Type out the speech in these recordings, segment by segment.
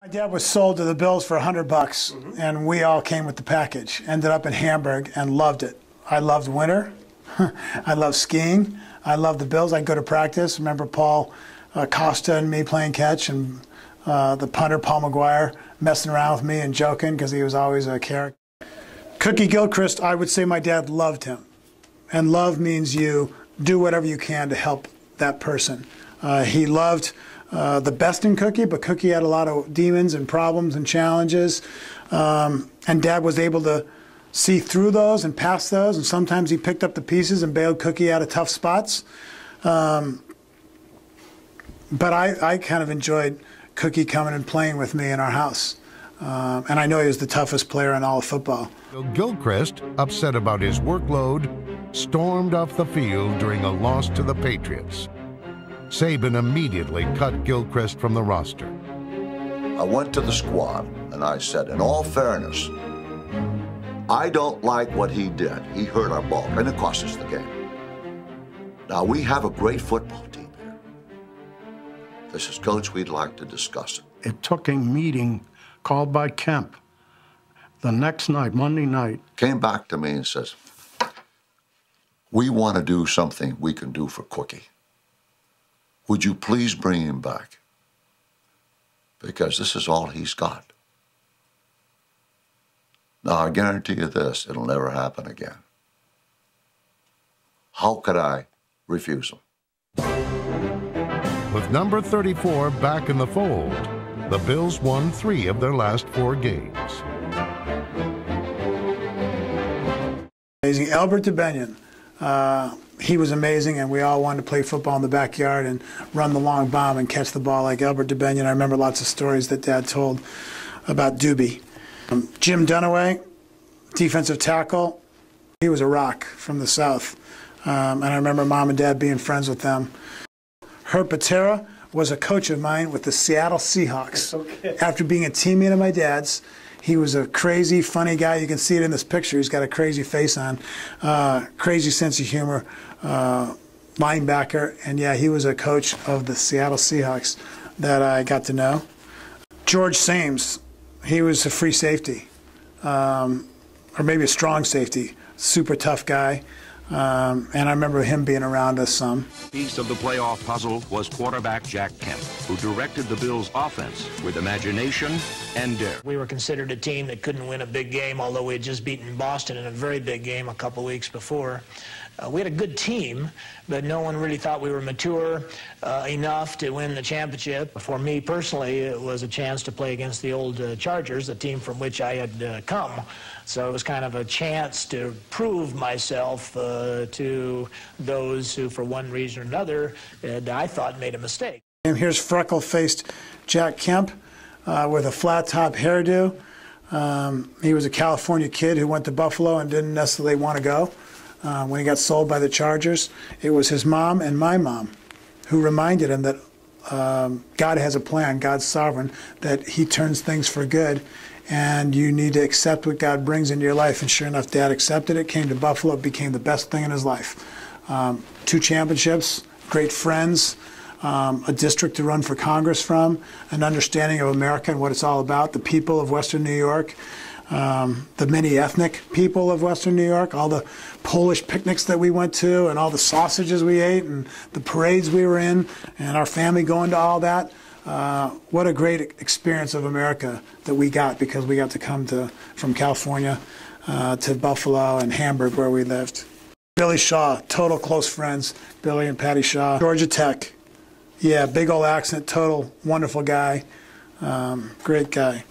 My dad was sold to the Bills for $100, and we all came with the package. Ended up in Hamburg and loved it. I loved winter. I loved skiing. I loved the Bills. I'd go to practice. Remember Paul Costa and me playing catch, and the punter, Paul McGuire, messing around with me and joking because he was always a character. Cookie Gilchrist, I would say my dad loved him. And love means you do whatever you can to help that person. He loved the best in Cookie, but Cookie had a lot of demons and problems and challenges. And Dad was able to see through those and past those, and sometimes he picked up the pieces and bailed Cookie out of tough spots. But I kind of enjoyed Cookie coming and playing with me in our house. And I know he was the toughest player in all of football. Gilchrist, upset about his workload, stormed off the field during a loss to the Patriots. Saban immediately cut Gilchrist from the roster. I went to the squad and I said, in all fairness, I don't like what he did. He hurt our ball and it cost us the game. Now, we have a great football team here. This is, Coach, we'd like to discuss it. It took a meeting called by Kemp the next night, Monday night. Came back to me and says, we want to do something we can do for Cookie. Would you please bring him back? Because this is all he's got. Now, I guarantee you this, it'll never happen again. How could I refuse him? With number 34 back in the fold, the Bills won 3 of their last 4 games. Amazing. Albert DeBenion. He was amazing, and we all wanted to play football in the backyard and run the long bomb and catch the ball like Albert DeBenion. I remember lots of stories that Dad told about Doobie. Jim Dunaway, defensive tackle. He was a rock from the South. And I remember Mom and Dad being friends with them. Herb Patera was a coach of mine with the Seattle Seahawks. Okay. After being a teammate of my dad's, he was a crazy, funny guy. You can see it in this picture. He's got a crazy face on, crazy sense of humor, linebacker. And, yeah, he was a coach of the Seattle Seahawks that I got to know. George Sames, he was a free safety, or maybe a strong safety, super tough guy. And I remember him being around us some. Piece of the playoff puzzle was quarterback Jack Kemp, who directed the Bills' offense with imagination and dare. We were considered a team that couldn't win a big game, although we had just beaten Boston in a very big game a couple weeks before. We had a good team, but no one really thought we were mature enough to win the championship. For me personally, it was a chance to play against the old Chargers, the team from which I had come. So it was kind of a chance to prove myself to those who, for one reason or another, I thought made a mistake. And here's freckle-faced Jack Kemp with a flat-top hairdo. He was a California kid who went to Buffalo and didn't necessarily want to go. When he got sold by the Chargers, it was his mom and my mom who reminded him that God has a plan, God's sovereign, that he turns things for good, and you need to accept what God brings into your life. And sure enough, Dad accepted it, came to Buffalo, it became the best thing in his life. 2 championships, great friends, a district to run for Congress from, an understanding of America and what it's all about, the people of Western New York, the many ethnic people of Western New York, all the Polish picnics that we went to, and all the sausages we ate, and the parades we were in, and our family going to all that. What a great experience of America that we got, because we got to come from California to Buffalo and Hamburg, where we lived. Billy Shaw, total close friends, Billy and Patty Shaw. Georgia Tech, yeah, big old accent, total wonderful guy, great guy.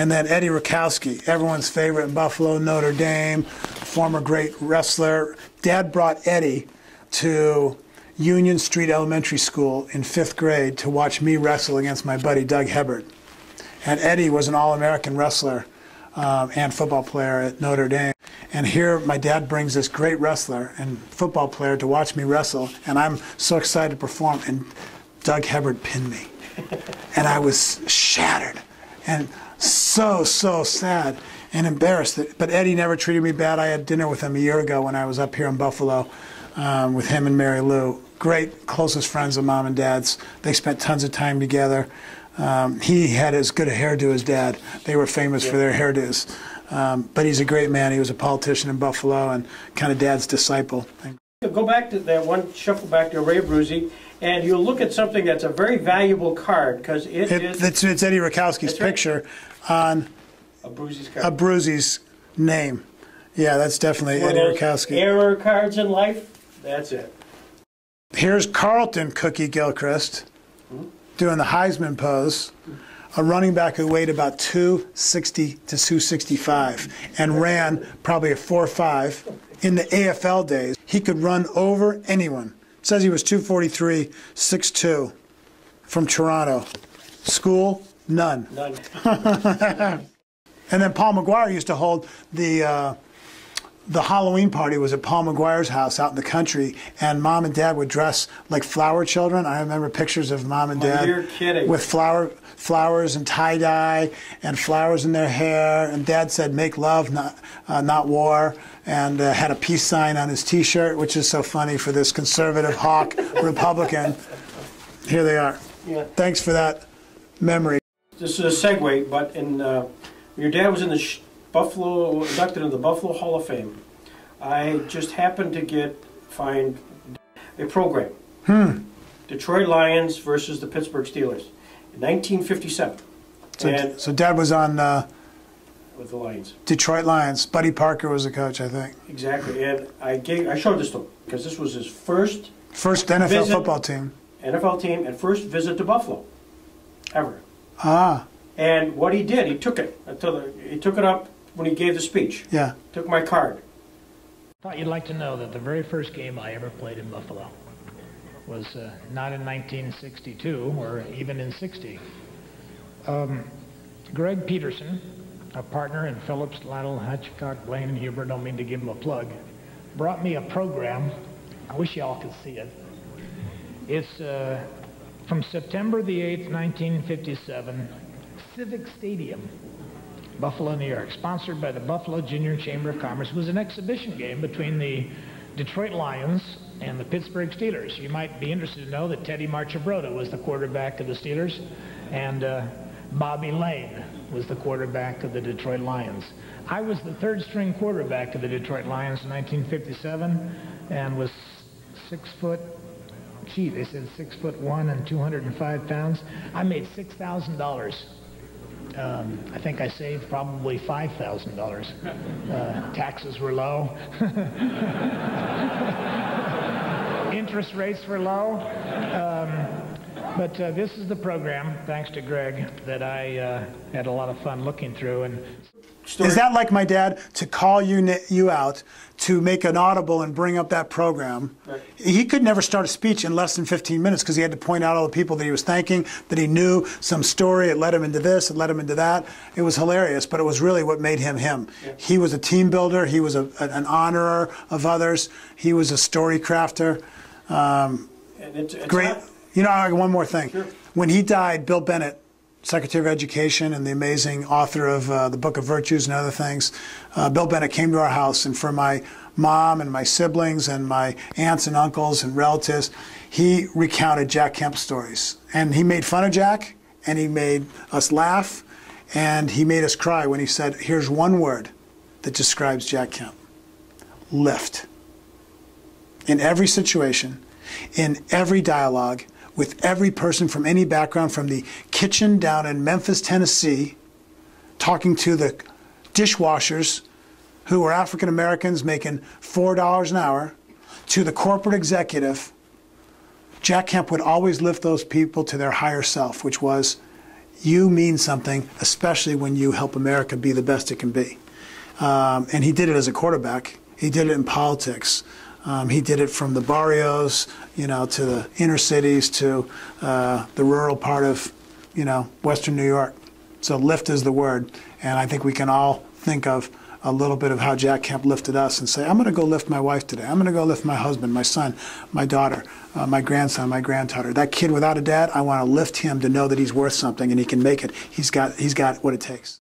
And then Eddie Rakowski, everyone's favorite in Buffalo, Notre Dame, former great wrestler. Dad brought Eddie to Union Street Elementary School in 5th grade to watch me wrestle against my buddy Doug Hebert. And Eddie was an All-American wrestler and football player at Notre Dame. And here my dad brings this great wrestler and football player to watch me wrestle, and I'm so excited to perform, and Doug Hebert pinned me. And I was shattered and so sad. and embarrassed. But Eddie never treated me bad. I had dinner with him a year ago when I was up here in Buffalo with him and Mary Lou. Great, closest friends of Mom and Dad's. They spent tons of time together. He had as good a hairdo as Dad. They were famous for their hairdos. But he's a great man. He was a politician in Buffalo and kind of Dad's disciple. Go back to that one, shuffle back to Ray Abruzzi, and you'll look at something that's a very valuable card because it's Eddie Rakowski's picture on Abruzzi's name. Yeah, that's definitely Eddie Rakowski. Error cards in life, that's it. Here's Carlton Cookie Gilchrist doing the Heisman pose. A running back who weighed about 260 to 265 and ran probably a 4.5 in the AFL days. He could run over anyone. It says he was 243, 6'2", from Toronto. School, none. And then Paul McGuire used to hold the Halloween party was at Paul McGuire's house out in the country, and Mom and Dad would dress like flower children. I remember pictures of Mom and Dad you're kidding. with flowers and tie-dye and flowers in their hair, and Dad said, "Make love, not war," and had a peace sign on his T-shirt, which is so funny for this conservative hawk Republican. Here they are. Yeah. Thanks for that memory. This is a segue, but your dad was in the inducted into the Buffalo Hall of Fame. I just happened to find a program. Detroit Lions versus the Pittsburgh Steelers in 1957. So Dad was on with the Lions. Detroit Lions. Buddy Parker was the coach, I think. Exactly, and I showed this to him because this was his first NFL football team. NFL team and first visit to Buffalo ever. Ah. And what he did, he took it up when he gave the speech. Yeah. Took my card. Thought you'd like to know that the very first game I ever played in Buffalo was not in 1962 or even in 60. Greg Peterson, a partner in Phillips, Lytle, Hitchcock, Blaine, and Huber, don't mean to give him a plug, brought me a program. I wish y'all could see it. It's from September the 8th, 1957, Civic Stadium, Buffalo, New York, sponsored by the Buffalo Junior Chamber of Commerce. It was an exhibition game between the Detroit Lions and the Pittsburgh Steelers. You might be interested to know that Teddy Marchibroda was the quarterback of the Steelers, and Bobby Lane was the quarterback of the Detroit Lions. I was the third string quarterback of the Detroit Lions in 1957 and was 6 foot, they said 6'1" and 205 pounds. I made $6,000. I think I saved probably $5,000. Taxes were low. Interest rates were low. But this is the program, thanks to Greg, that I had a lot of fun looking through. And is that like my dad to call you out to make an audible and bring up that program? Right. He could never start a speech in less than 15 minutes because he had to point out all the people that he was thanking, that he knew some story, it led him into this, it led him into that. It was hilarious, but it was really what made him him. Yeah. He was a team builder. He was an honorer of others. He was a story crafter. And it's great. You know, one more thing. Sure. When he died, Bill Bennett, Secretary of Education and the amazing author of the Book of Virtues and other things, Bill Bennett came to our house, and for my mom and my siblings and my aunts and uncles and relatives, he recounted Jack Kemp stories. And he made fun of Jack, and he made us laugh, and he made us cry when he said, here's one word that describes Jack Kemp: lift. In every situation, in every dialogue, with every person from any background, from the kitchen down in Memphis, Tennessee, talking to the dishwashers who were African Americans making $4 an hour, to the corporate executive, Jack Kemp would always lift those people to their higher self, which was, you mean something, especially when you help America be the best it can be. And he did it as a quarterback. He did it in politics. He did it from the barrios, to the inner cities, to the rural part of, Western New York. So lift is the word. And I think we can all think of a little bit of how Jack Kemp lifted us and say, I'm going to go lift my wife today. I'm going to go lift my husband, my son, my daughter, my grandson, my granddaughter. That kid without a dad, I want to lift him to know that he's worth something and he can make it. He's got what it takes.